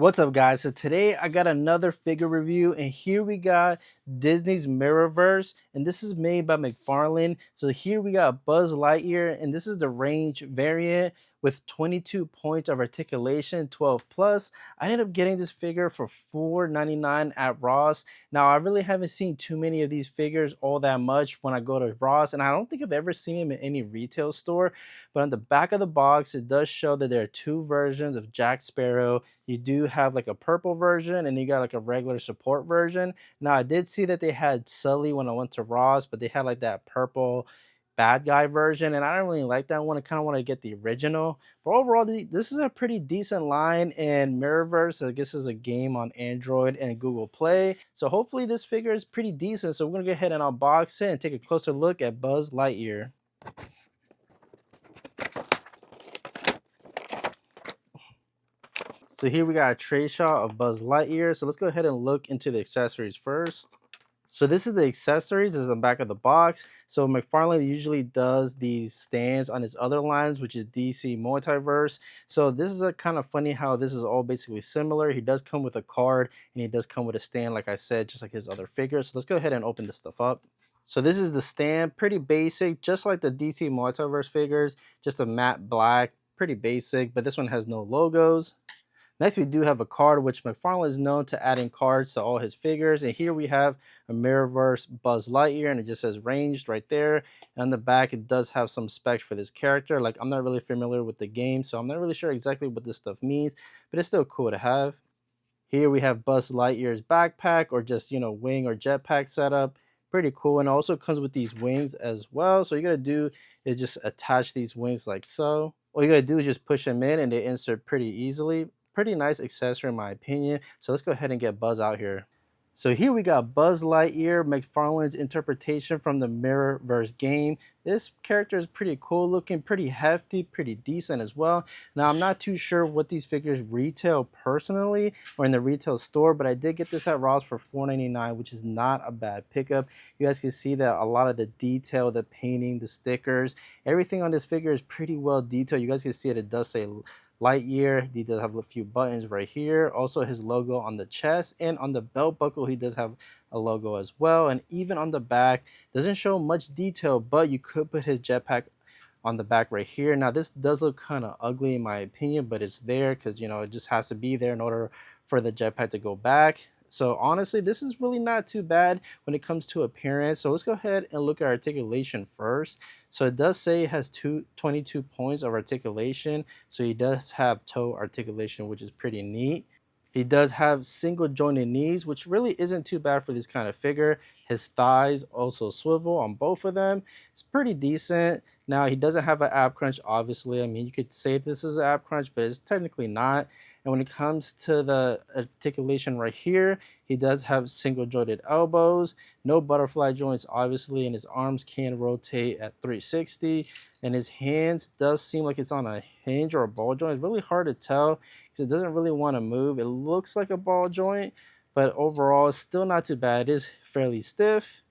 What's up, guys? So today I got another figure review, and here we got Disney's Mirrorverse, and this is made by McFarlane. So here we got Buzz Lightyear, and this is the range variant with 22 points of articulation, 12 plus. I ended up getting this figure for $4.99 at Ross. Now I really haven't seen too many of these figures all that much when I go to Ross, and I don't think I've ever seen them in any retail store. But on the back of the box, it does show that there are two versions of Jack Sparrow. You do have like a purple version, and you got like a regular support version. Now I did see that they had Sully when I went to Ross, but they had like that purple bad guy version, and I don't really like that one. I kind of want to get the original. But overall, this is a pretty decent line, and Mirrorverse, I guess, is a game on Android and Google Play. So hopefully this figure is pretty decent. So we're gonna go ahead and unbox it and take a closer look at Buzz Lightyear. So here we got a tray shot of Buzz Lightyear. So let's go ahead and look into the accessories first. So this is the accessories. This is the back of the box. So McFarlane usually does these stands on his other lines, which is DC Multiverse. So this is a kind of funny how this is all basically similar. He does come with a card, and he does come with a stand, like I said, just like his other figures. So let's go ahead and open this stuff up. So this is the stand, pretty basic, just like the DC Multiverse figures, just a matte black, pretty basic, but this one has no logos. Next, we do have a card, which McFarlane is known to adding cards to all his figures. And here we have a Mirrorverse Buzz Lightyear, and it just says ranged right there. And on the back, it does have some specs for this character. Like, I'm not really familiar with the game, so I'm not really sure exactly what this stuff means, but it's still cool to have. Here we have Buzz Lightyear's backpack, or just, wing or jetpack setup. Pretty cool. And it also comes with these wings as well. So all you gotta do is just attach these wings like so. All you gotta do is just push them in, and they insert pretty easily. Pretty nice accessory in my opinion. So let's go ahead and get Buzz out here. So here we got Buzz Lightyear, McFarlane's interpretation from the Mirrorverse game. This character is pretty cool looking, pretty hefty, pretty decent as well. Now I'm not too sure what these figures retail personally or in the retail store, but I did get this at Ross for $4.99, which is not a bad pickup. You guys can see that a lot of the detail, the painting, the stickers, everything on this figure is pretty well detailed. You guys can see it does say Lightyear. He does have a few buttons right here. Also his logo on the chest, and on the belt buckle he does have a logo as well. And even on the back, doesn't show much detail, but you could put his jetpack on the back right here. Now this does look kind of ugly in my opinion, but it's there because it just has to be there in order for the jetpack to go back. So honestly, this is really not too bad when it comes to appearance. So let's go ahead and look at articulation first. So it does say it has 22 points of articulation. So he does have toe articulation, which is pretty neat. He does have single jointed knees, which really isn't too bad for this kind of figure. His thighs also swivel on both of them. It's pretty decent. Now he doesn't have an ab crunch, obviously. I mean, you could say this is an ab crunch, but it's technically not. And when it comes to the articulation right here, he does have single jointed elbows, no butterfly joints, obviously, and his arms can rotate at 360. And his hands does seem like it's on a hinge or a ball joint. It's really hard to tell because it doesn't really want to move. It looks like a ball joint, but overall, it's still not too bad. It is fairly stiff.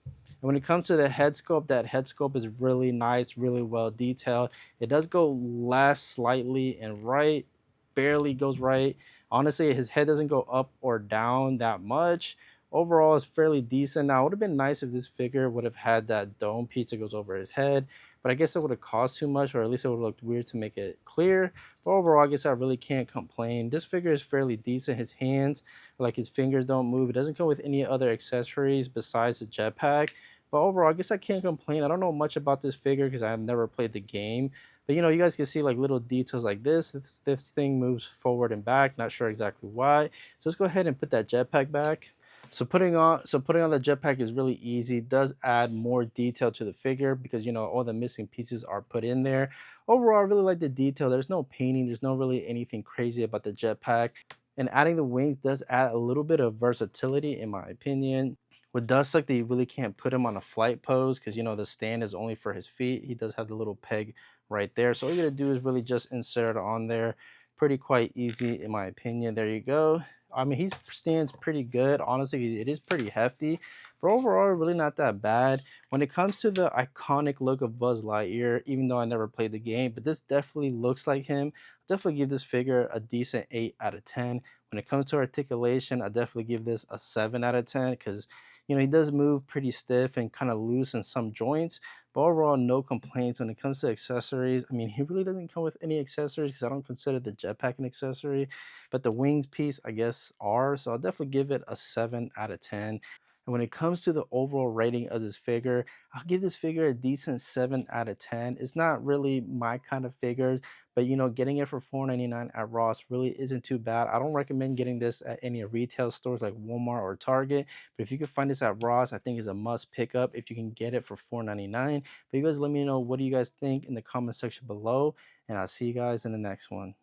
And when it comes to the head sculpt, that head sculpt is really nice, really well detailed. It does go left slightly and right. Barely goes right. Honestly, his head doesn't go up or down that much. Overall, it's fairly decent. Now, it would have been nice if this figure would have had that dome piece that goes over his head, but I guess it would have cost too much, or at least it would have looked weird to make it clear. But overall, I guess I really can't complain. This figure is fairly decent. His hands, like his fingers, don't move. It doesn't come with any other accessories besides the jetpack. But overall, I guess I can't complain. I don't know much about this figure because I've never played the game. But you guys can see like little details like this. This thing moves forward and back. Not sure exactly why. So let's go ahead and put that jetpack back. So putting on the jetpack is really easy. It does add more detail to the figure because all the missing pieces are put in there. Overall, I really like the detail. There's no painting. There's no really anything crazy about the jetpack. And adding the wings does add a little bit of versatility in my opinion. What does suck that you really can't put him on a flight pose because the stand is only for his feet. He does have the little peg right there. So all you gotta do is really just insert it on there. Pretty quite easy in my opinion. There you go. I mean, he stands pretty good. Honestly, it is pretty hefty, but overall, really not that bad. When it comes to the iconic look of Buzz Lightyear, even though I never played the game, but this definitely looks like him. I'll definitely give this figure a decent 8 out of 10. When it comes to articulation, I definitely give this a 7 out of 10 because he does move pretty stiff and kind of loose in some joints. But overall, no complaints when it comes to accessories. I mean, he really doesn't come with any accessories because I don't consider the jetpack an accessory, but the wings piece, I guess, are. So I'll definitely give it a 7 out of 10. And when it comes to the overall rating of this figure, I'll give this figure a decent 7 out of 10. It's not really my kind of figure, but getting it for $4.99 at Ross really isn't too bad. I don't recommend getting this at any retail stores like Walmart or Target, but if you can find this at Ross, I think it's a must pick up if you can get it for $4.99. But you guys let me know, what do you guys think in the comment section below, and I'll see you guys in the next one.